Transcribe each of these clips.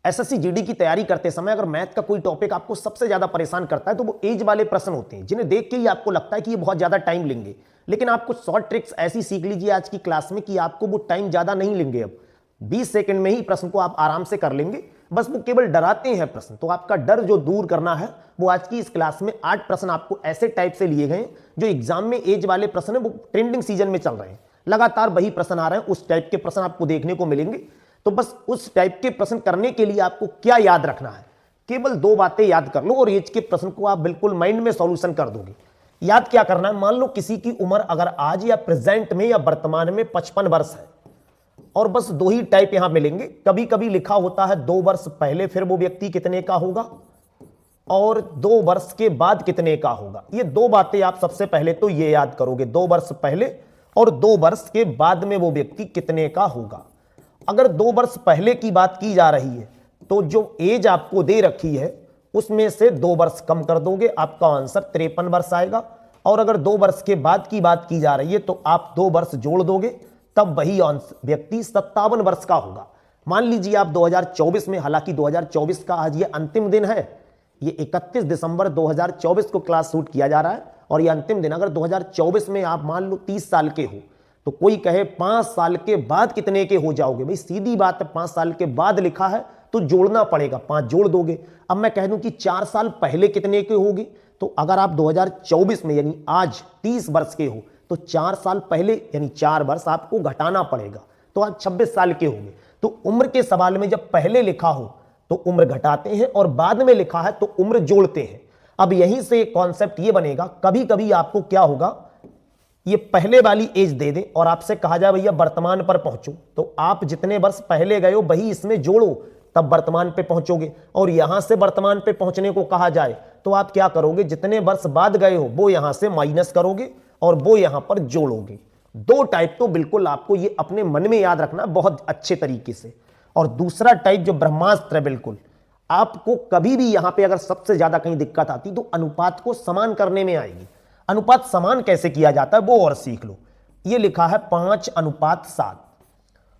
SSC GD की तैयारी करते समय अगर मैथ का कोई टॉपिक आपको सबसे ज्यादा परेशान करता है तो वो एज वाले प्रश्न होते हैं, जिन्हें देख के ही आपको लगता है कि ये बहुत ज्यादा टाइम लेंगे। लेकिन आप कुछ शॉर्ट ट्रिक्स ऐसी सीख लीजिए आज की क्लास में कि आपको वो टाइम ज्यादा नहीं लेंगे। अब 20 सेकंड में ही प्रश्न को आप आराम से कर लेंगे। बस वो केवल डराते हैं प्रश्न, तो आपका डर जो दूर करना है वो आज की इस क्लास में 8 प्रश्न आपको ऐसे टाइप से लिए गए जो एग्जाम में एज वाले प्रश्न है, वो ट्रेंडिंग सीजन में चल रहे हैं, लगातार वही प्रश्न आ रहे हैं, उस टाइप के प्रश्न आपको देखने को मिलेंगे। तो बस उस टाइप के प्रश्न करने के लिए आपको क्या याद रखना है, केवल 2 बातें याद कर लो और एज के प्रश्न को आप बिल्कुल माइंड में सॉल्यूशन कर दोगे। याद क्या करना है, मान लो किसी की उम्र अगर आज या प्रेजेंट में या वर्तमान में 55 वर्ष है, और बस 2 ही टाइप यहां मिलेंगे। कभी कभी लिखा होता है 2 वर्ष पहले फिर वो व्यक्ति कितने का होगा और 2 वर्ष के बाद कितने का होगा। ये 2 बातें आप सबसे पहले तो ये याद करोगे, 2 वर्ष पहले और 2 वर्ष के बाद में वो व्यक्ति कितने का होगा। अगर 2 वर्ष पहले की बात की जा रही है तो जो एज आपको दे रखी है उसमें से 2 वर्ष कम कर दोगे, आपका आंसर 53 वर्ष आएगा। और अगर 2 वर्ष के बाद की बात की जा रही है तो आप 2 वर्ष जोड़ दोगे, तब वही व्यक्ति 57 वर्ष का होगा। मान लीजिए आप 2024 में, हालांकि 2024 का आज ये अंतिम दिन है, ये 31 दिसंबर 2024 को क्लास शूट किया जा रहा है और ये अंतिम दिन। अगर 2024 में आप मान लो 30 साल के हो तो कोई कहे 5 साल के बाद कितने के हो जाओगे। भाई सीधी बात है, 5 साल के बाद लिखा है तो जोड़ना पड़ेगा, 5 जोड़ दोगे। अब मैं कह दूं कि 4 साल पहले कितने के होगे, तो अगर आप 2024 में यानी आज 30 वर्ष के हो तो 4 साल पहले यानी 4 वर्ष आपको घटाना पड़ेगा, तो आज 26 साल के होंगे। तो उम्र के सवाल में जब पहले लिखा हो तो उम्र घटाते हैं और बाद में लिखा है तो उम्र जोड़ते हैं। अब यहीं से एक कॉन्सेप्ट ये बनेगा, कभी कभी आपको क्या होगा, ये पहले वाली एज दे दे और आपसे कहा जाए भैया वर्तमान पर पहुंचो, तो आप जितने वर्ष पहले गए हो वही इसमें जोड़ो, तब वर्तमान पे पहुंचोगे। और यहां से वर्तमान पे पहुंचने को कहा जाए तो आप क्या करोगे, जितने वर्ष बाद गए हो वो यहां से माइनस करोगे और वो यहां पर जोड़ोगे। 2 टाइप तो बिल्कुल आपको ये अपने मन में याद रखना बहुत अच्छे तरीके से। और दूसरा टाइप जो ब्रह्मास्त्र है, बिल्कुल आपको कभी भी यहां पे अगर सबसे ज्यादा कहीं दिक्कत आती तो अनुपात को समान करने में आएगी। अनुपात समान कैसे किया जाता है वो और सीख लो। ये लिखा है 5:7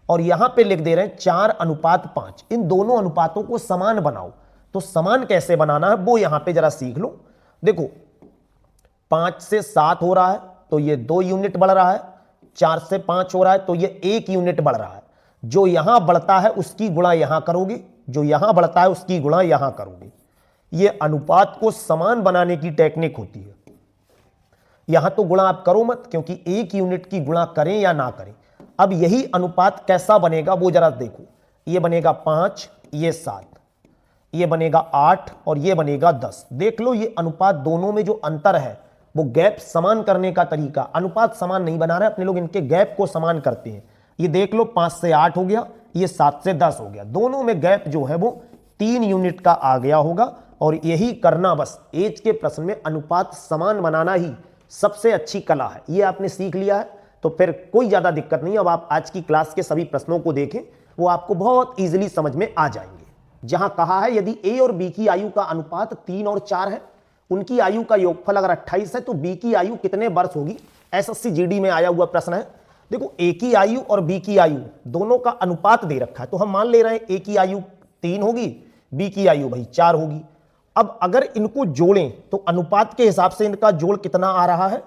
और यहां पे लिख दे रहे हैं 4:5। इन दोनों अनुपातों को समान बनाओ, तो समान कैसे बनाना है वो यहां पे जरा सीख लो। देखो 5 से 7 हो रहा है तो ये 2 यूनिट बढ़ रहा है, 4 से 5 हो रहा है तो ये 1 यूनिट बढ़ रहा है। जो यहां बढ़ता है उसकी गुणा यहां करोगे, जो यहां बढ़ता है उसकी गुणा यहां करोगे। ये अनुपात को समान बनाने की टेक्निक होती है। यहां तो गुणा आप करो मत, क्योंकि 1 यूनिट की गुणा करें या ना करें। अब यही अनुपात कैसा बनेगा वो जरा देखो, ये बनेगा 5, ये 7, ये बनेगा 8 और ये बनेगा 10। देख लो ये अनुपात दोनों में जो अंतर है वो गैप समान करने का तरीका। अनुपात समान नहीं बना रहे अपने लोग, इनके गैप को समान करते हैं। ये देख लो 5 से 8 हो गया, ये 7 से 10 हो गया, दोनों में गैप जो है वो 3 यूनिट का आ गया होगा। और यही करना, बस एज के प्रश्न में अनुपात समान बनाना ही सबसे अच्छी कला है। ये आपने सीख लिया है तो फिर कोई ज्यादा दिक्कत नहीं। अब आप आज की क्लास के सभी प्रश्नों को देखें, वो आपको बहुत इजीली समझ में आ जाएंगे। जहां कहा है यदि ए और बी की आयु का अनुपात 3 और 4 है, उनकी आयु का योगफल अगर 28 है तो बी की आयु कितने वर्ष होगी। एसएससी जीडी में आया हुआ प्रश्न है। देखो ए की आयु और बी की आयु दोनों का अनुपात दे रखा है, तो हम मान ले रहे हैं ए की आयु 3 होगी, बी की आयु भाई 4 होगी। अब अगर इनको जोड़ें तो अनुपात के हिसाब से इनका जोड़ कितना आ रहा है,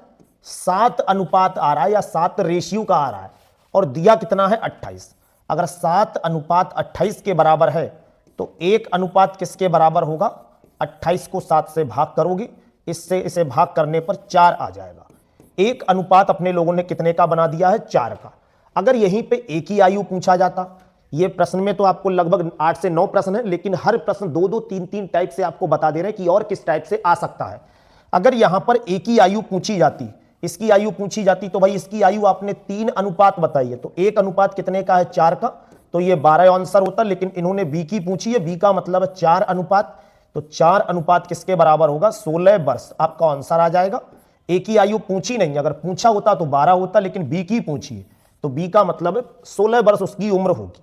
7 अनुपात आ रहा है या 7 रेशियो का आ रहा है, और दिया कितना है 28। अगर 7:28 के बराबर है तो 1 अनुपात किसके बराबर होगा, 28 को 7 से भाग करोगे, इससे इसे भाग करने पर 4 आ जाएगा। 1 अनुपात अपने लोगों ने कितने का बना दिया है, 4 का। अगर यहीं पे एक ही आयु पूछा जाता, ये प्रश्न में तो आपको लगभग 8 से 9 प्रश्न है, लेकिन हर प्रश्न 2-2, 3-3 टाइप से आपको बता दे रहे हैं कि और किस टाइप से आ सकता है। अगर यहां पर एक ही आयु पूछी जाती, इसकी आयु पूछी जाती, तो भाई इसकी आयु आपने 3 अनुपात बताई है, तो 1 अनुपात कितने का है, 4 का, तो ये 12 आंसर होता। लेकिन इन्होंने बी की पूछी है, बी का मतलब है 4 अनुपात, तो 4 अनुपात किसके बराबर होगा, 16 वर्ष आपका आंसर आ जाएगा। एक ही आयु पूछी नहीं, अगर पूछा होता तो 12 होता, लेकिन बी की पूछी है तो बी का मतलब है 16 वर्ष उसकी उम्र होगी।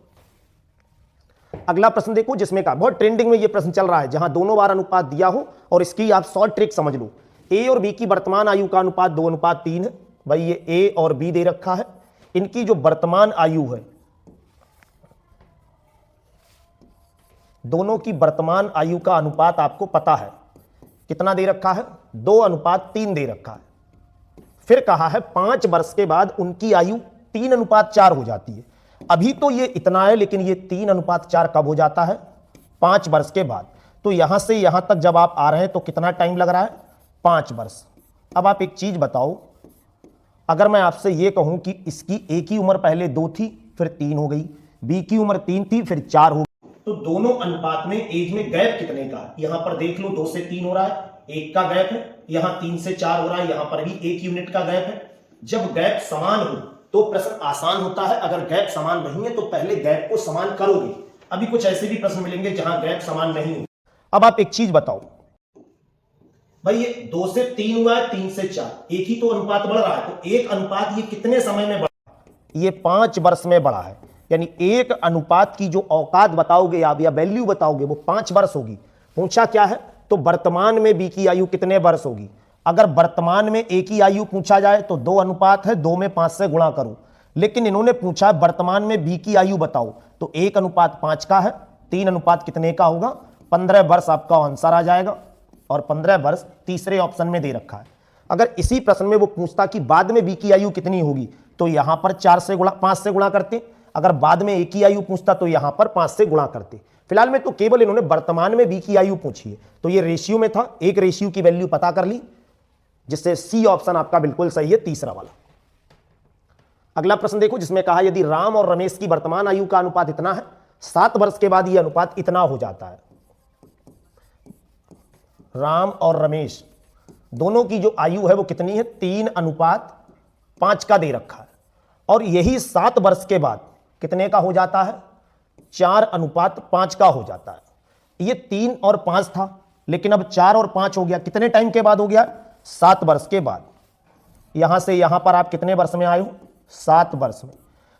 अगला प्रश्न देखो, जिसमें का बहुत ट्रेंडिंग में ये प्रश्न चल रहा है, जहां दोनों बार अनुपात दिया हो और इसकी आप शॉर्ट ट्रिक समझ लो। ए और बी की वर्तमान आयु का अनुपात 2:3 है। भाई ये ए और बी दे रखा है, इनकी जो वर्तमान आयु है दोनों की वर्तमान आयु का अनुपात आपको पता है, कितना दे रखा है, 2:3 दे रखा है। फिर कहा है 5 वर्ष के बाद उनकी आयु 3:4 हो जाती है। अभी तो ये इतना है, लेकिन ये 3:4 कब हो जाता है, 5 वर्ष के बाद। तो यहां से यहां तक जब आप आ रहे हैं तो कितना टाइम लग रहा है, 5 वर्ष। अब आप एक चीज बताओ, अगर मैं आपसे ये कहूं कि इसकी ए की उम्र पहले 2 थी, फिर 3 हो गई, बी की उम्र 3 थी, फिर 4 हो गई, तो दोनों अनुपात में एज में गैप कितने का, यहां पर देख लो 2 से 3 हो रहा है, 1 का गैप है, यहां 3 से 4 हो रहा है, यहां पर भी 1 यूनिट का गैप है। जब गैप समान हो तो प्रश्न आसान होता है, अगर गैप समान नहीं है तो पहले गैप को समान करोगे। अभी कुछ ऐसे भी प्रश्न मिलेंगे जहां गैप समान नहीं हो। अब आप एक चीज बताओ भाई, ये 2 से 3 हुआ है, 3 से 4, एक ही तो अनुपात बढ़ रहा है, तो एक अनुपात ये कितने समय में बढ़ा, ये 5 वर्ष में बढ़ा है। यानी एक अनुपात की जो औकात बताओगे आप या वैल्यू बताओगे वो 5 वर्ष होगी। पूछा क्या है, तो वर्तमान में बी की आयु कितने वर्ष होगी। अगर वर्तमान में ए की आयु पूछा जाए तो 2 अनुपात है, 2 में 5 से गुणा करो। लेकिन इन्होंने पूछा वर्तमान में बी की आयु बताओ, तो 1:5 का है, 3 अनुपात कितने का होगा, 15 वर्ष आपका आंसर आ जाएगा। और 15 वर्ष तीसरे ऑप्शन में दे रखा है। अगर इसी प्रश्न में वो पूछता कि बाद में बी की आयु कितनी होगी, तो यहां पर 5 से गुणा करते। अगर बाद में ए की आयु पूछता तो यहां पर 5 से गुणा करते। फिलहाल में तो केवल इन्होंने वर्तमान में बी की आयु पूछी है, तो ये रेशियो में था, एक रेशियो की वैल्यू पता कर ली, जिससे सी ऑप्शन आपका बिल्कुल सही है, तीसरा वाला। अगला प्रश्न देखो, जिसमें कहा यदि राम और रमेश की वर्तमान आयु का अनुपात इतना है, 7 वर्ष के बाद यह अनुपात इतना हो जाता है। राम और रमेश दोनों की जो आयु है वो कितनी है, 3:5 का दे रखा है। और यही 7 वर्ष के बाद कितने का हो जाता है, 4:5 का हो जाता है। ये 3 और 5 था, लेकिन अब 4 और 5 हो गया। कितने टाइम के बाद हो गया, 7 वर्ष के बाद। यहां से यहां पर आप कितने वर्ष में आए हो, 7 वर्ष में।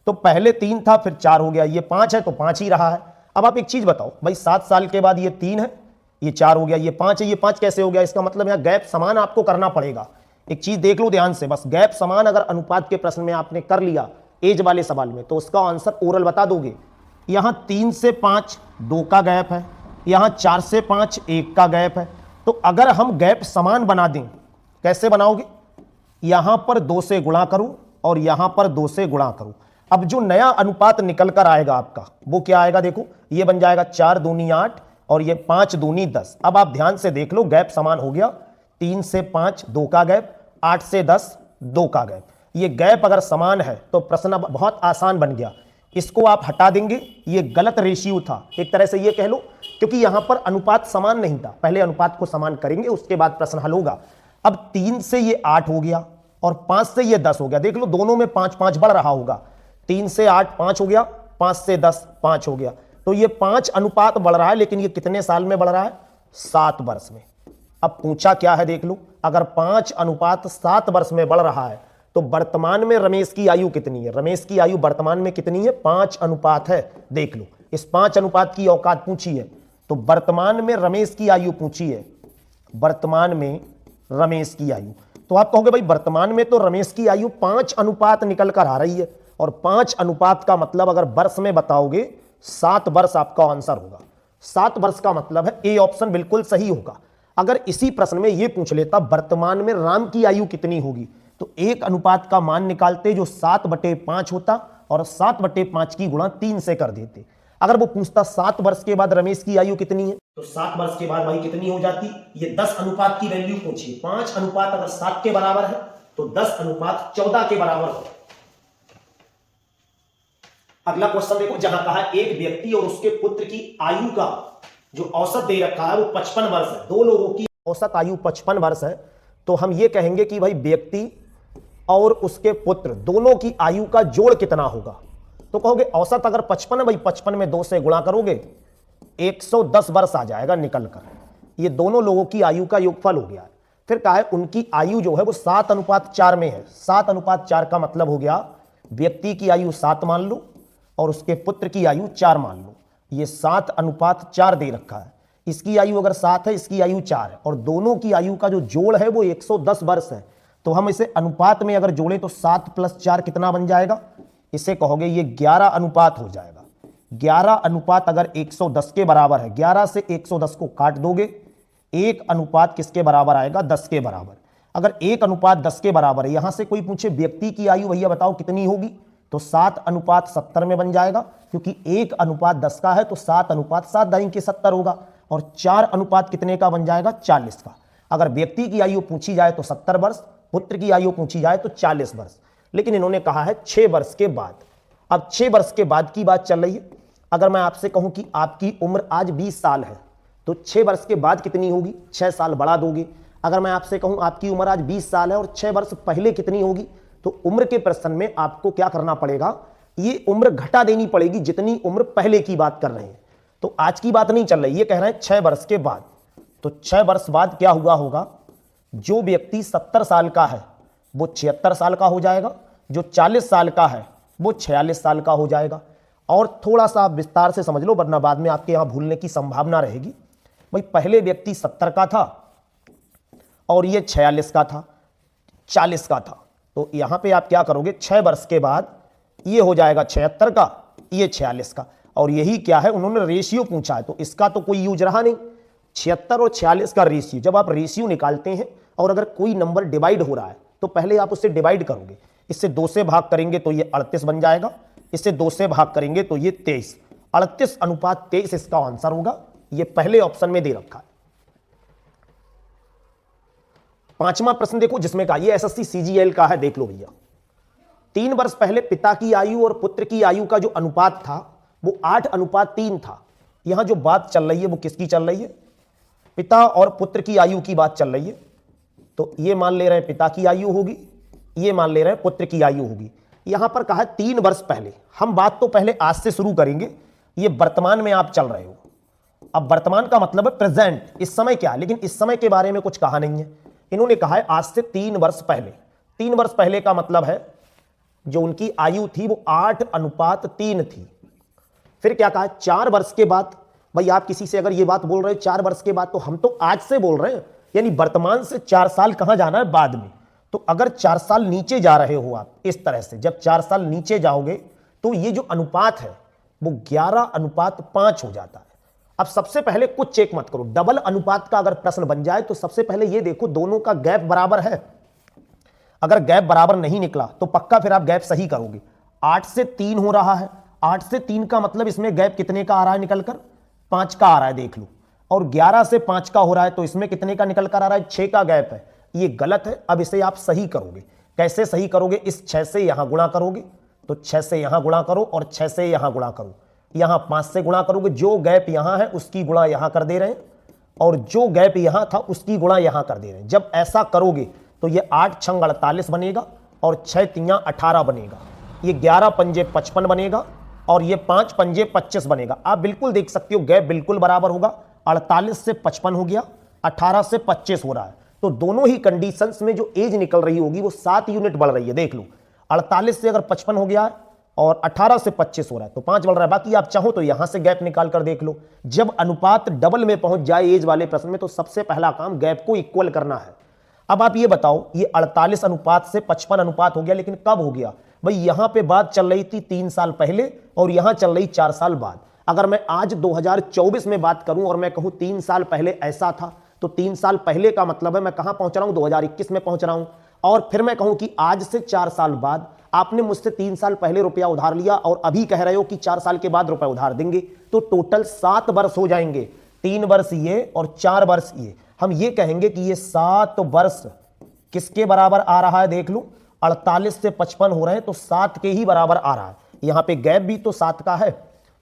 तो पहले 3 था, फिर 4 हो गया, ये 5 है तो 5 ही रहा है। अब आप एक चीज बताओ भाई, 7 साल के बाद ये 3 है, ये 4 हो गया, ये 5 है, ये 5 कैसे हो गया। इसका मतलब यहां गैप समान आपको करना पड़ेगा। एक चीज देख लो ध्यान से, बस गैप समान अगर अनुपात के प्रश्न में आपने कर लिया एज वाले सवाल में, तो उसका आंसर ओरल बता दोगे। यहां 3 से 5 2 का गैप है, यहां 4 से 5 1 का गैप है। तो अगर हम गैप समान बना दें, कैसे बनाओगे, यहां पर 2 से गुणा करो और यहां पर 2 से गुणा करो। अब जो नया अनुपात निकल कर आएगा आपका वो क्या आएगा, देखो ये बन जाएगा 4 दूनी 8 और ये 5 दूनी 10। अब आप ध्यान से देख लो, गैप समान हो गया, 3 से 5 2 का गैप, 8 से 10 2 का गैप। ये गैप अगर समान है तो प्रश्न अब बहुत आसान बन गया। इसको आप हटा देंगे, ये गलत रेशियो था एक तरह से ये कह लो, क्योंकि यहां पर अनुपात समान नहीं था। पहले अनुपात को समान करेंगे, उसके बाद प्रश्न हल होगा। अब 3 से ये 8 हो गया और 5 से ये 10 हो गया। देख लो दोनों में 5 बढ़ रहा होगा, 3 से 8 5 हो गया, 5 से 10 5 हो गया। तो ये 5 अनुपात बढ़ रहा है, लेकिन ये कितने साल में बढ़ रहा है, 7 वर्ष में। अब पूछा क्या है, देख लो, अगर 5:7 वर्ष में बढ़ रहा है तो वर्तमान में रमेश की आयु कितनी है। रमेश की आयु वर्तमान में कितनी है, 5 अनुपात है। देख लो, इस 5 अनुपात की औकात पूछी है, तो वर्तमान में रमेश की आयु पूछी है, वर्तमान में रमेश की आयु। तो आप कहोगे भाई वर्तमान में तो रमेश की आयु 5 अनुपात निकल कर आ रही है, और 5 अनुपात का मतलब अगर वर्ष में बताओगे 7 वर्ष आपका आंसर होगा। 7 वर्ष का मतलब है ए ऑप्शन बिल्कुल सही होगा। अगर इसी प्रश्न में यह पूछ लेता वर्तमान में राम की आयु कितनी होगी, तो एक अनुपात का मान निकालते जो 7/5 होता और 7/5 की गुणा 3 से कर देते। अगर वो पूछता 7 वर्ष के बाद रमेश की आयु कितनी है, तो 7 वर्ष के बाद भाई कितनी हो जाती, ये 10 अनुपात की वैल्यू पूछिए। 5 अनुपात अगर 7 के बराबर है तो 10 अनुपात 14 के बराबर हो। अगला क्वेश्चन देखो, जहां कहा एक व्यक्ति और उसके पुत्र की आयु का जो औसत दे रखा है वो 55 वर्ष है। दो लोगों की औसत आयु 55 वर्ष है, तो हम ये कहेंगे कि भाई व्यक्ति और उसके पुत्र दोनों की आयु का जोड़ कितना होगा। तो कहोगे औसत अगर 55 है, भाई 55 में 2 से गुणा करोगे 110 वर्ष आ जाएगा निकल कर। ये दोनों लोगों की आयु का योगफल हो गया है। फिर कहा है उनकी आयु जो है वो 7:4 में है। 7:4 का मतलब हो गया व्यक्ति की आयु 7 मान लो और उसके पुत्र की आयु 4 मान लो। ये 7:4 दे रखा है। इसकी आयु अगर 7 है, इसकी आयु 4 है, और दोनों की आयु का जो जोड़ है वो 110 वर्ष है। तो हम इसे अनुपात में अगर जोड़े तो 7 + 4 कितना बन जाएगा, इसे कहोगे ये 11 अनुपात हो जाएगा। 11 अनुपात अगर 110 के बराबर है, 11 से 110 को काट दोगे, 1 अनुपात किसके बराबर आएगा? 10 के बराबर। अगर 1 अनुपात 10 के बराबर है, यहां से कोई पूछे व्यक्ति की आयु भैया बताओ कितनी होगी, तो 7 अनुपात 70 में बन जाएगा, क्योंकि 1 अनुपात 10 का है तो 7 अनुपात 7 दाईं के 70 होगा, और 4 अनुपात कितने का बन जाएगा? 40 का। अगर व्यक्ति की आयु पूछी जाए तो 70 वर्ष, पुत्र की आयु पूछी जाए तो 40 वर्ष, लेकिन इन्होंने कहा है 6 वर्ष के बाद। अब 6 वर्ष के बाद की बात चल रही है। अगर मैं आपसे कहूं कि आपकी उम्र आज 20 साल है, तो 6 वर्ष के बाद कितनी होगी? 6 साल बढ़ा दोगे। अगर मैं आपसे कहूं आपकी उम्र आज 20 साल है और 6 वर्ष पहले कितनी होगी, तो उम्र के प्रश्न में आपको क्या करना पड़ेगा? ये उम्र घटा देनी पड़ेगी जितनी उम्र पहले की बात कर रहे हैं। तो आज की बात नहीं चल रही, ये कह रहे हैं 6 वर्ष के बाद। तो 6 वर्ष बाद क्या हुआ होगा? जो व्यक्ति 70 साल का है वो 76 साल का हो जाएगा, जो 40 साल का है वो 46 साल का हो जाएगा। और थोड़ा सा विस्तार से समझ लो, वरना बाद में आपके यहाँ भूलने की संभावना रहेगी। भाई पहले व्यक्ति 70 का था और ये 46 का था, 40 का था, तो यहां पे आप क्या करोगे? 6 वर्ष के बाद ये हो जाएगा 76 का, ये 46 का। और यही क्या है, उन्होंने रेशियो पूछा है, तो इसका तो कोई यूज रहा नहीं। 76 और 46 का रेशियो, जब आप रेशियो निकालते हैं और अगर कोई नंबर डिवाइड हो रहा है तो पहले आप उससे डिवाइड करोगे। इससे 2 से भाग करेंगे तो ये 38 बन जाएगा, इससे 2 से भाग करेंगे तो ये 23। 38 अनुपात 23 इसका आंसर होगा। ये पहले ऑप्शन में दे रखा है। 5वां प्रश्न देखो, जिसमें कहा, ये एसएससी सीजीएल का है, देख लो भैया। 3 वर्ष पहले पिता की आयु और पुत्र की आयु का जो अनुपात था वो 8 अनुपात 3 था। यहां जो बात चल रही है वो किसकी चल रही है? पिता और पुत्र की आयु की बात चल रही है। तो ये मान ले रहे हैं पिता की आयु होगी, ये मान ले रहे हैं पुत्र की आयु होगी। यहां पर कहा है 3 वर्ष पहले। हम बात तो पहले आज से शुरू करेंगे, ये वर्तमान में आप चल रहे हो। अब वर्तमान का मतलब है प्रेजेंट, इस समय क्या है, लेकिन इस समय के बारे में कुछ कहा नहीं है। इन्होंने कहा है आज से 3 वर्ष पहले। 3 वर्ष पहले का मतलब है जो उनकी आयु थी वो 8 अनुपात 3 थी। फिर क्या कहा? 4 वर्ष के बाद। भाई आप किसी से अगर ये बात बोल रहे हो 4 वर्ष के बाद, तो हम तो आज से बोल रहे हैं, यानी वर्तमान से 4 साल कहां जाना है? बाद में। तो अगर 4 साल नीचे जा रहे हो आप इस तरह से, जब 4 साल नीचे जाओगे तो ये जो अनुपात है वो 11 अनुपात 5 हो जाता है। अब सबसे पहले कुछ चेक मत करो, डबल अनुपात का अगर प्रश्न बन जाए तो सबसे पहले ये देखो दोनों का गैप बराबर है। अगर गैप बराबर नहीं निकला तो पक्का फिर आप गैप सही करोगे। 8 से 3 हो रहा है, 8 से 3 का मतलब इसमें गैप कितने का आ रहा है निकलकर? 5 का आ रहा है, देख लो। और 11 से 5 का हो रहा है तो इसमें कितने का निकल कर आ रहा है? 6 का गैप है। ये गलत है। अब इसे आप सही करोगे। कैसे सही करोगे? इस 6 से यहां गुणा करोगे, तो 6 से यहां गुणा करो और 6 से यहां गुणा करो। यहां 5 से गुणा करोगे, जो गैप यहां है उसकी गुणा यहां कर दे रहे हैं, और जो गैप यहां था उसकी गुणा यहां कर दे रहे हैं। जब ऐसा करोगे तो ये 8 छंग 48 बनेगा और 6 तियां 18 बनेगा। ये 11 पंजे 55 बनेगा और ये 5 पंजे 25 बनेगा। आप बिल्कुल देख सकते हो गैप बिल्कुल बराबर होगा। 48 से 55 हो गया, 18 से 25 हो रहा है। तो दोनों ही कंडीशंस में जो एज निकल रही होगी वो 7 यूनिट बढ़ रही है। देख लो, 48 से अगर 55 हो गया है और 18 से 25 हो रहा है तो 5 बढ़ रहा है। बाकी आप चाहो तो यहां से गैप निकाल कर देख लो। जब अनुपात डबल में पहुंच जाए एज वाले प्रश्न में तो सबसे पहला काम गैप को इक्वल करना है। अब आप ये बताओ, ये 48 अनुपात से 55 अनुपात हो गया, लेकिन कब हो गया? भाई यहां पे बात चल रही थी 3 साल पहले और यहां चल रही 4 साल बाद। अगर मैं आज 2024 में बात करूं और मैं कहूं 3 साल पहले ऐसा था, तो 3 साल पहले का मतलब है मैं कहां पहुंच रहा हूं? 2021 में पहुंच रहा हूं। और फिर मैं कहूं कि आज से 4 साल बाद आपने मुझसे 3 साल पहले रुपया उधार लिया और अभी कह रहे हो कि 4 साल के बाद रुपया उधार देंगे, तो टोटल 7 वर्ष हो जाएंगे। 3 वर्ष ये और 4 वर्ष ये। हम ये कहेंगे कि ये 7 वर्ष किसके बराबर आ रहा है? देख लो, 48 से 55 हो रहे हैं तो 7 के ही बराबर आ रहा है। यहां पे गैप भी तो 7 का है,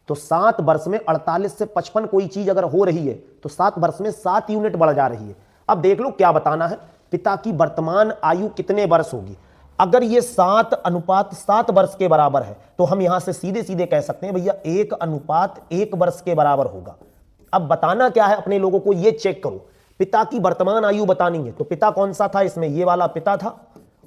तो 7 वर्ष में 48 से 55 कोई चीज अगर हो रही है तो 7 वर्ष में 7 यूनिट बढ़ जा रही है। अब देख लो क्या बताना है, पिता की वर्तमान आयु कितने वर्ष होगी। अगर ये 7 अनुपात 7 वर्ष के बराबर है तो हम यहां से सीधे सीधे कह सकते हैं भैया 1 अनुपात 1 वर्ष के बराबर होगा। अब बताना क्या है अपने लोगों को, ये चेक करो। पिता की वर्तमान आयु बतानी है तो पिता कौन सा था? इसमें ये वाला पिता था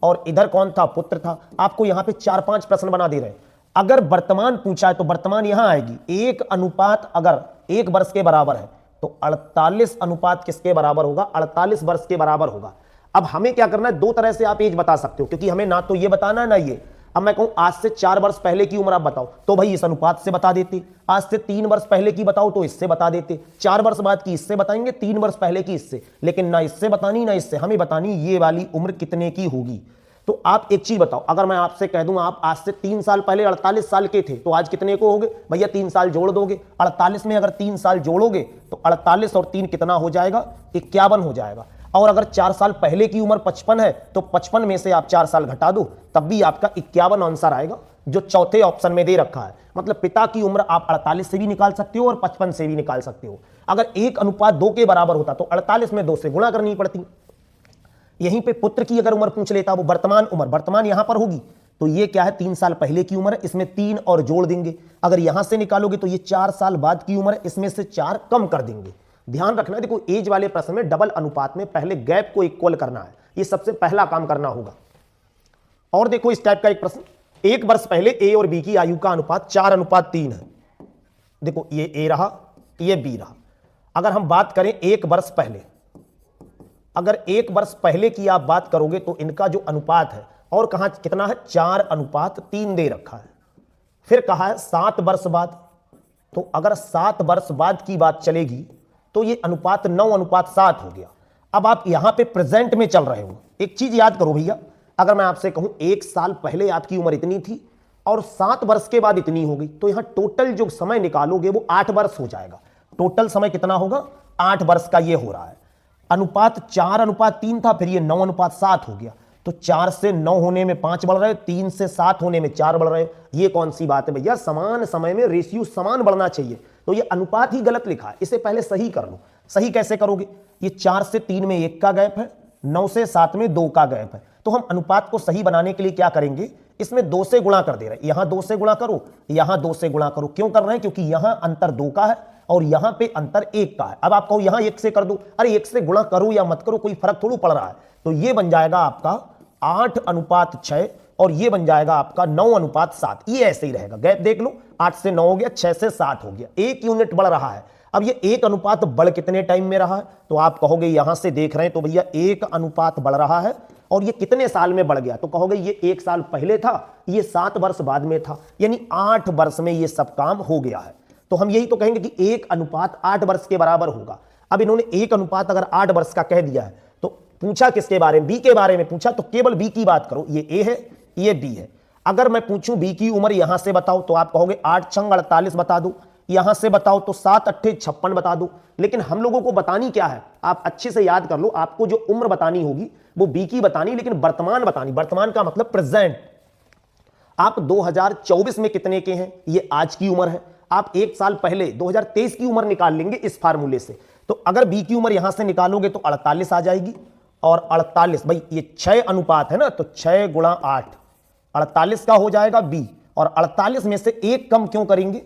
और इधर कौन था? पुत्र था। आपको यहां पे 4-5 प्रश्न बना दे रहे हैं। अगर वर्तमान पूछा है तो वर्तमान यहां आएगी। 1 अनुपात अगर 1 वर्ष के बराबर है तो 48 अनुपात किसके बराबर होगा? 48 वर्ष के बराबर होगा। अब हमें क्या करना है, 2 तरह से आप एज बता सकते हो, क्योंकि हमें ना तो ये बताना है ना ये। अब मैं कहूं आज से 4 वर्ष पहले की उम्र आप बताओ, तो भाई इस अनुपात से बता देते। आज से 3 वर्ष पहले की बताओ तो इससे बता देते। 4 वर्ष बाद की इससे बताएंगे, 3 वर्ष पहले की इससे, लेकिन ना इससे बतानी ना इससे, हमें बतानी ये वाली उम्र कितने की होगी। तो आप एक चीज बताओ, अगर मैं आपसे कह दूं आप आज से 3 साल पहले 48 साल के थे, तो आज कितने को होगे? भैया 3 साल जोड़ दोगे। 48 में अगर 3 साल जोड़ोगे तो 48 और 3 कितना हो जाएगा? 51 हो जाएगा। और अगर 4 साल पहले की उम्र 55 है तो 55 में से आप 4 साल घटा दो, तब भी आपका 51 आंसर आएगा, जो चौथे ऑप्शन में दे रखा है। मतलब पिता की उम्र आप 48 से भी निकाल सकते हो और 55 से भी निकाल सकते हो। अगर 1:2 के बराबर होता तो 48 में 2 से गुणा करनी पड़ती। यहीं पे पुत्र की अगर उम्र पूछ लेता, वो वर्तमान उम्र, वर्तमान यहां पर होगी, तो ये क्या है? 3 साल पहले की उम्र है, इसमें 3 और जोड़ देंगे। अगर यहां से निकालोगे तो ये 4 साल बाद की उम्र है, इसमें से 4 कम कर देंगे। ध्यान रखना, देखो एज वाले प्रश्न में डबल अनुपात में पहले गैप को इक्वल करना है, ये सबसे पहला काम करना होगा। और देखो इस टाइप का एक प्रश्न, 1 वर्ष पहले ए और बी की आयु का अनुपात 4:3 है। देखो ये ए रहा, ये बी रहा। अगर हम बात करें 1 वर्ष पहले, अगर 1 वर्ष पहले की आप बात करोगे तो इनका जो अनुपात है, और कहां कितना है? 4:3 दे रखा है। फिर कहा है 7 वर्ष बाद, तो अगर 7 वर्ष बाद की बात चलेगी तो ये अनुपात 9:7 हो गया। अब आप यहां पे प्रेजेंट में चल रहे हो, एक चीज याद करो भैया, अगर मैं आपसे कहूं 1 साल पहले आपकी उम्र इतनी थी और 7 वर्ष के बाद इतनी हो गई, तो यहां टोटल जो समय निकालोगे वो 8 वर्ष हो जाएगा। टोटल समय कितना होगा? 8 वर्ष का ये हो रहा है। अनुपात 4:3 था, फिर ये 9:7 हो गया। तो 4 से 9 होने में 5 बढ़ रहे, 3 से 7 होने में 4 बढ़ रहे। ये कौन सी बात है भैया? समान समय में रेशियो समान बढ़ना चाहिए, तो ये अनुपात ही गलत लिखा है, इसे पहले सही कर लो। सही कैसे करोगे? ये 4 से 3 में 1 का गैप है, 9 से 7 में 2 का गैप है। तो हम अनुपात को सही बनाने के लिए क्या करेंगे? इसमें 2 से गुणा कर दे रहे हैं, यहां 2 से गुणा करो, यहां 2 से गुणा करो। क्यों कर रहे हैं? क्योंकि यहां अंतर 2 का है और यहां पे अंतर 1 का है। अब आप कहो यहां 1 से कर दो, अरे 1 से गुणा करो या मत करो, कोई फर्क थोड़ा पड़ रहा है। तो ये बन जाएगा आपका 8:6 और ये बन जाएगा आपका 9:7। ये ऐसे ही रहेगा, गैप देख लो, 8 से 9 हो गया, 6 से 7 हो गया, 1 यूनिट बढ़ रहा है। अब ये 1 अनुपात बढ़ कितने टाइम में रहा है? तो आप कहोगे यहां से देख रहे हैं तो भैया 1 अनुपात बढ़ रहा है, और ये कितने साल में बढ़ गया? तो कहोगे ये 1 साल पहले था, ये 7 वर्ष बाद में था, यानी 8 वर्ष में ये सब काम हो गया है। तो हम यही तो कहेंगे कि 1 अनुपात 8 वर्ष के बराबर होगा। अब इन्होंने 1 अनुपात अगर 8 वर्ष का कह दिया है, तो पूछा किसके बारे में? बी के बारे में पूछा, तो केवल बी की बात करो। ये ए है, ये बी है। अगर मैं पूछूं बी की उम्र यहां से बताओ, तो आप कहोगे 8 छंग 48 बता दो, यहां से बताओ तो 7 अट्ठे 56 बता दो। लेकिन हम लोगों को बतानी क्या है? आप अच्छे से याद कर लो, आपको जो उम्र बतानी होगी वो बी की बतानी, लेकिन वर्तमान बतानी। वर्तमान का मतलब प्रेजेंट। आप 2024 में कितने के हैं, ये आज की उम्र है। आप 1 साल पहले 2023 की उम्र निकाल लेंगे इस फार्मूले से। तो अगर बी की उम्र यहां से निकालोगे तो 48 आ जाएगी, और 48 भाई ये 6 अनुपात है ना, तो 6 गुणा 8 48 का हो जाएगा बी। और 48 में से 1 कम क्यों करेंगे?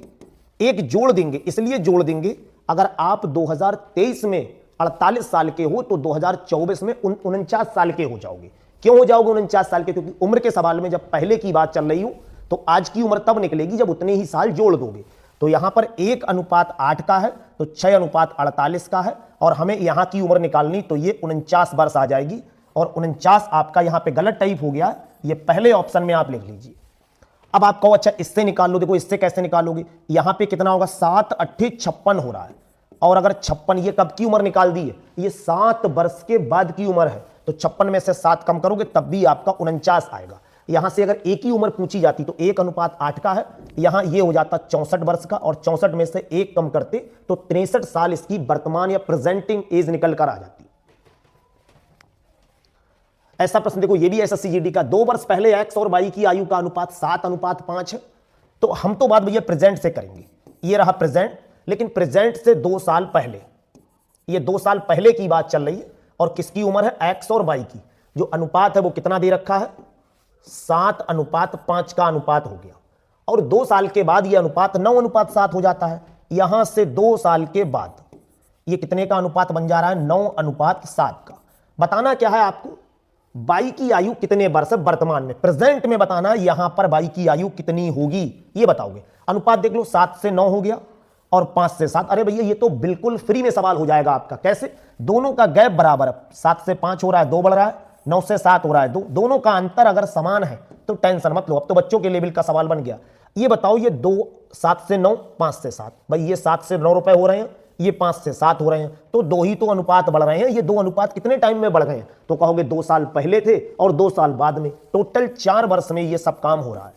1 जोड़ देंगे, इसलिए जोड़ देंगे। अगर आप 2023 में 48 साल के हो तो 2024 में 49 साल के हो जाओगे। क्यों हो जाओगे 49 साल के? क्योंकि उम्र के सवाल में जब पहले की बात चल रही हो तो आज की उम्र तब निकलेगी जब उतने ही साल जोड़ दोगे। तो यहां पर 1 अनुपात 8 का है, तो 6 अनुपात 48 का है, और हमें यहां की उम्र निकालनी, तो ये 49 वर्ष आ जाएगी। और 49 आपका यहां पे गलत टाइप हो गया, ये पहले ऑप्शन में आप लिख लीजिए। अब आप कहो अच्छा इससे निकाल लो, देखो इससे कैसे निकालोगे? यहां पे कितना होगा? 7 अट्ठे 56 हो रहा है, और अगर 56 ये कब की उम्र निकाल दी है? ये 7 वर्ष के बाद की उम्र है। तो 56 में से 7 कम करोगे तब भी आपका 49 आएगा। यहां से अगर एक ही उम्र पूछी जाती तो 1 अनुपात 8 का है, यहां ये हो जाता 64 वर्ष का, और 64 में से 1 कम करते तो 63 साल इसकी वर्तमान या प्रेजेंटिंग एज निकल कर आ जाती। ऐसा प्रश्न देखो, ये भी एसएससी का 2 वर्ष पहले एक्स और वाई की आयु का अनुपात 7:5 है। तो हम तो बात भैया प्रेजेंट से करेंगे, ये रहा प्रेजेंट, लेकिन प्रेजेंट से 2 साल पहले, ये 2 साल पहले की बात चल रही है, और किसकी उम्र है? एक्स और वाई की। जो अनुपात है वो कितना दे रखा है? 7:5 का अनुपात हो गया, और 2 साल के बाद ये अनुपात 9:7 हो जाता है। यहां से 2 साल के बाद ये कितने का अनुपात बन जा रहा है? 9:7 का। बताना क्या है आपको? बाई की आयु कितने वर्ष है वर्तमान में, प्रेजेंट में बताना। यहां पर बाई की आयु कितनी होगी ये बताओगे। अनुपात देख लो, 7 से 9 हो गया और 5 से 7। अरे भैया ये तो बिल्कुल फ्री में सवाल हो जाएगा आपका। कैसे? दोनों का गैप बराबर है, 7 से 5 हो रहा है 2 बढ़ रहा है, 9 से 7 हो रहा है 2। दोनों का अंतर अगर समान है तो टेंशन मत लो, अब तो बच्चों के लेवल का सवाल बन गया। ये बताओ, ये 2 7 से 9, 5 से 7, भाई ये 7 से 9 रुपए हो रहे हैं, ये 5 से 7 हो रहे हैं, तो 2 ही तो अनुपात बढ़ रहे हैं। ये 2 अनुपात कितने टाइम में बढ़ गए हैं? तो कहोगे 2 साल पहले थे और 2 साल बाद में, टोटल 4 वर्ष में ये सब काम हो रहा है।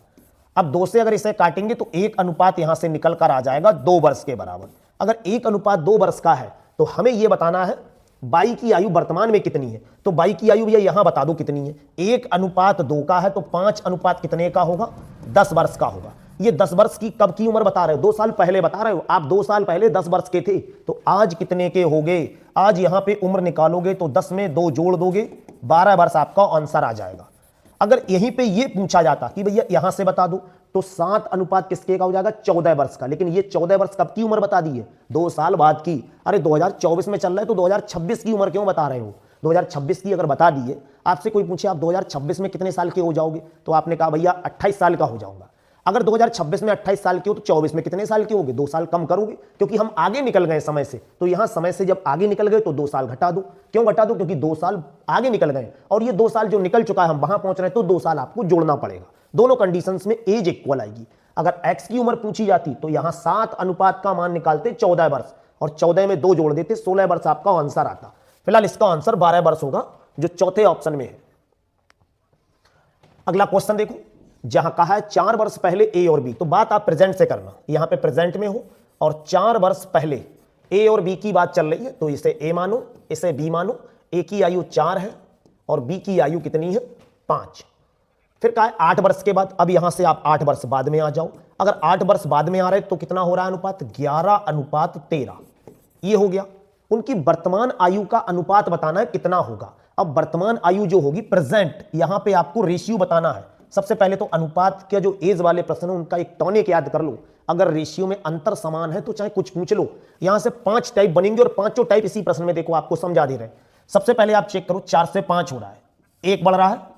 अब 2 से अगर इसे काटेंगे तो 1 अनुपात यहां से निकल कर आ जाएगा 2 वर्ष के बराबर। अगर 1 अनुपात 2 वर्ष का है तो हमें यह बताना है बाई की आयु वर्तमान में कितनी है। तो बाई की आयु भैया यहां बता दो कितनी है। 1 अनुपात 2 का है तो 5 अनुपात कितने का होगा? 10 वर्ष का होगा। ये 10 वर्ष की कब की उम्र बता रहे हो? 2 साल पहले बता रहे हो। आप 2 साल पहले 10 वर्ष के थे, तो आज कितने के हो गए? आज यहां पे उम्र निकालोगे तो 10 में 2 जोड़ दोगे, 12 वर्ष आपका आंसर आ जाएगा। अगर यहीं पे ये पूछा जाता कि भैया यहां से बता दो, तो 7 अनुपात किसके का हो जाएगा? 14 वर्ष का। लेकिन ये 14 वर्ष कब की उम्र बता दी है? 2 साल बाद की। अरे 2024 में चल रहा है तो 2026 की उम्र क्यों बता रहे हो? 2026 की अगर बता दिए, आपसे कोई पूछे आप 2026 में कितने साल के हो जाओगे, तो आपने कहा भैया 28 साल का हो जाऊंगा। अगर 2026 में 28 साल के हो तो 24 में कितने साल के होगे? 2 साल कम करोगे, क्योंकि हम आगे निकल गए समय से। तो यहां समय से जब आगे निकल गए तो 2 साल घटा दो। क्यों घटा दो? क्योंकि 2 साल आगे निकल गए और ये 2 साल जो निकल चुका है हम वहां पहुंच रहे हैं, तो 2 साल आपको जोड़ना पड़ेगा। दोनों कंडीशंस में एज इक्वल आएगी। अगर x की उम्र पूछी जाती तो यहां 7 अनुपात का मान निकालते 14 वर्ष और 14 में 2 जोड़ देते, 16 वर्ष आपका आंसर आता। फिलहाल इसका आंसर 12 वर्ष होगा जो चौथे ऑप्शन में है। अगला क्वेश्चन देखो, जहां कहा है 4 वर्ष पहले ए और बी, तो बात आप प्रेजेंट से करना। यहां पे प्रेजेंट में हो और 4 वर्ष पहले ए और बी की बात चल रही है, तो इसे ए मानो, इसे बी मानो। ए की आयु 4 है और बी की आयु कितनी है? 5। फिर कहा है 8 वर्ष के बाद। अब यहां से आप 8 वर्ष बाद में आ जाओ। अगर 8 वर्ष बाद में आ रहे तो कितना हो रहा है अनुपात? 11 अनुपात 13। ये हो गया। उनकी वर्तमान आयु का अनुपात बताना है कितना होगा। अब वर्तमान आयु जो होगी प्रेजेंट, यहां पे आपको रेशियो बताना है। सबसे पहले तो अनुपात के जो एज वाले प्रश्न है उनका एक टॉनिक याद कर लो। अगर रेशियो में अंतर समान है तो चाहे कुछ पूछ लो। यहां से 5 टाइप बनेंगे और 5 टाइप इसी प्रश्न में देखो आपको समझा दे रहे हैं। सबसे पहले आप चेक करो, 4 से 5 हो रहा है, 1 बढ़ रहा है।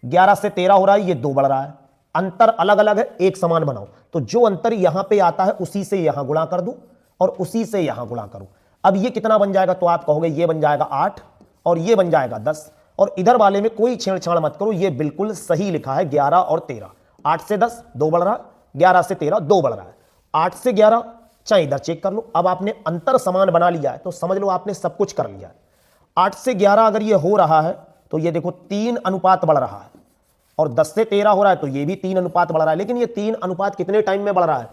11 से 13 हो रहा है, ये 2 बढ़ रहा है। अंतर अलग अलग है, एक समान बनाओ। तो जो अंतर यहां पे आता है उसी से यहां गुणा कर दो और उसी से यहां गुणा करो। अब ये कितना बन जाएगा? तो आप कहोगे ये बन जाएगा 8 और ये बन जाएगा 10। और इधर वाले में कोई छेड़छाड़ मत करो, ये बिल्कुल सही लिखा है 11 और 13। 8 से 10 2 बढ़ रहा है, 11 से 13 2 बढ़ रहा है, 8 से 11 चाहे इधर चेक कर लो। अब आपने अंतर समान बना लिया है तो समझ लो आपने सब कुछ कर लिया है। 8 से 11 अगर ये हो रहा है तो ये देखो 3 अनुपात बढ़ रहा है और 10 से 13 हो रहा है तो ये भी 3 अनुपात बढ़ रहा है। लेकिन ये 3 अनुपात कितने टाइम में बढ़ रहा है?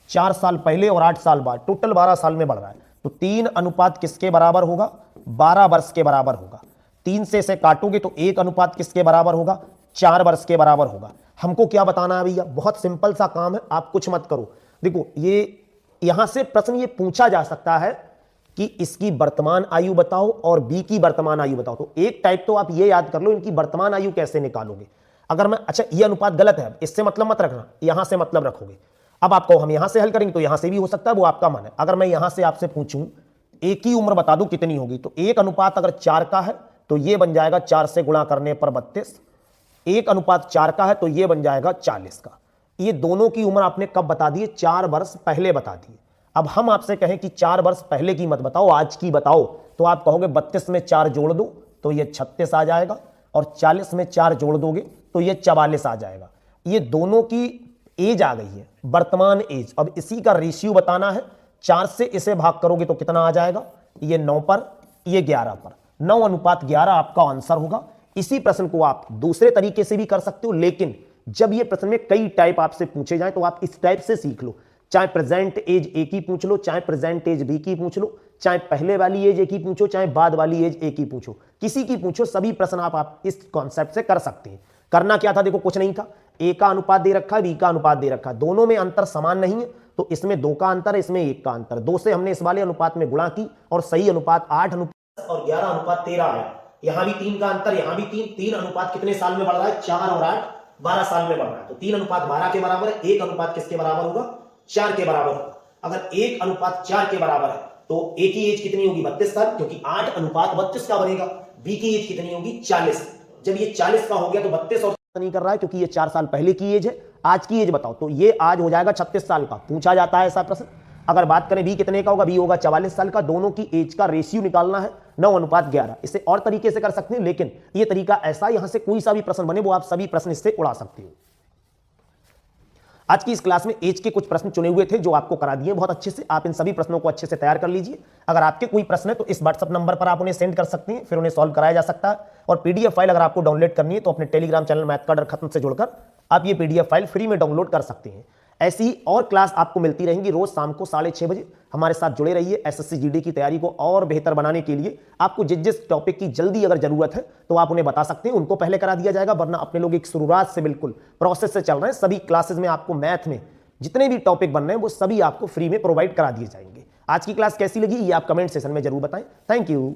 4 साल पहले और 8 साल बाद, टोटल 12 साल में बढ़ रहा है। तो 3 अनुपात किसके बराबर होगा? 12 वर्ष के बराबर होगा। 3 से इसे काटोगे तो 1 अनुपात किसके बराबर होगा? 4 वर्ष के बराबर होगा। हमको क्या बताना है भैया? बहुत सिंपल सा काम है, आप कुछ मत करो। देखो ये यहां से प्रश्न ये पूछा जा सकता है कि इसकी वर्तमान आयु बताओ और बी की वर्तमान आयु बताओ। तो एक टाइप तो आप ये याद कर लो, इनकी वर्तमान आयु कैसे निकालोगे। अगर मैं, अच्छा ये अनुपात गलत है, इससे मतलब मत रखना, यहां से मतलब रखोगे। अब आप कहो हम यहां से हल करेंगे तो यहां से भी हो सकता है, वो आपका मन है। अगर मैं यहां से आपसे पूछूं एक ही उम्र बता दूं कितनी होगी, तो 1 अनुपात अगर 4 का है तो ये बन जाएगा 4 से गुणा करने पर 32। 1 अनुपात 4 का है तो ये बन जाएगा 40 का। ये दोनों की उम्र आपने कब बता दी? 4 वर्ष पहले बता दी। अब हम आपसे कहें कि 4 वर्ष पहले की मत बताओ, आज की बताओ, तो आप कहोगे 32 में 4 जोड़ दो तो ये 36 आ जाएगा और 40 में 4 जोड़ दोगे तो ये 44 आ जाएगा। ये दोनों की एज आ गई है, वर्तमान एज। अब इसी का रेशियो बताना है। 4 से इसे भाग करोगे तो कितना आ जाएगा? ये 9 पर, ये 11 पर। 9 अनुपात 11 आपका आंसर होगा। इसी प्रश्न को आप दूसरे तरीके से भी कर सकते हो, लेकिन जब ये प्रश्न में कई टाइप आपसे पूछे जाए तो आप इस टाइप से सीख लो। चाहे प्रेजेंट एज ए की पूछ लो, चाहे प्रेजेंट एज बी की पूछ लो, चाहे पहले वाली एज ए की पूछो, चाहे बाद वाली एज ए की पूछो, किसी की पूछो, सभी प्रश्न आप इस कॉन्सेप्ट से कर सकते हैं। करना क्या था? देखो कुछ नहीं था, ए का अनुपात दे रखा है, बी का अनुपात दे रखा है, दोनों में अंतर समान नहीं है, तो इसमें 2 का अंतर है, इसमें 1 का अंतर। 2 से हमने इस वाले अनुपात में गुणा की और सही अनुपात 8 अनुपात और 11 अनुपात 13 है। यहां भी 3 का अंतर, यहां भी 3 अनुपात कितने साल में बढ़ रहा है? 4 और 8 12 साल में बढ़ रहा है। तो 3 अनुपात 12 के बराबर है, 1 अनुपात किसके बराबर होगा? 4 के बराबर होगा। अगर 1 अनुपात 4 के बराबर है तो ए की एज कितनी होगी? 32 साल, क्योंकि 8 अनुपात 32 का बनेगा। बी की एज कितनी होगी? 40। जब ये 40 का हो गया तो 32 और नहीं कर रहा है, क्योंकि ये 4 साल पहले की एज है। आज की एज बताओ, तो ये आज हो जाएगा 36 साल का। पूछा जाता है ऐसा प्रश्न। अगर बात करें बी कितने का होगा, बी होगा 44 साल का। दोनों की एज का रेशियो निकालना है 9:11। इसे और तरीके से कर सकते हैं, लेकिन ये तरीका ऐसा, यहां से कोई सा भी प्रश्न बने वो आप सभी प्रश्न इससे उड़ा सकते हो। आज की इस क्लास में एज के कुछ प्रश्न चुने हुए थे जो आपको करा दिए बहुत अच्छे से। आप इन सभी प्रश्नों को अच्छे से तैयार कर लीजिए। अगर आपके कोई प्रश्न है तो इस व्हाट्सएप नंबर पर आप उन्हें सेंड कर सकते हैं, फिर उन्हें सॉल्व कराया जा सकता है। और पीडीएफ फाइल अगर आपको डाउनलोड करनी है तो अपने टेलीग्राम चैनल मैथ का डर खत्म से जुड़कर आप ये पीडीएफ फाइल फ्री में डाउनलोड कर सकते हैं। ऐसी ही और क्लास आपको मिलती रहेंगी रोज शाम को 6:30 बजे। हमारे साथ जुड़े रहिए। एसएससी जीडी की तैयारी को और बेहतर बनाने के लिए आपको जिस जिस टॉपिक की जल्दी अगर जरूरत है तो आप उन्हें बता सकते हैं, उनको पहले करा दिया जाएगा। वरना अपने लोग एक शुरुआत से बिल्कुल प्रोसेस से चल रहे हैं। सभी क्लासेस में आपको मैथ में जितने भी टॉपिक बन रहे हैं वो सभी आपको फ्री में प्रोवाइड करा दिए जाएंगे। आज की क्लास कैसी लगी ये आप कमेंट सेशन में जरूर बताएं। Thank you.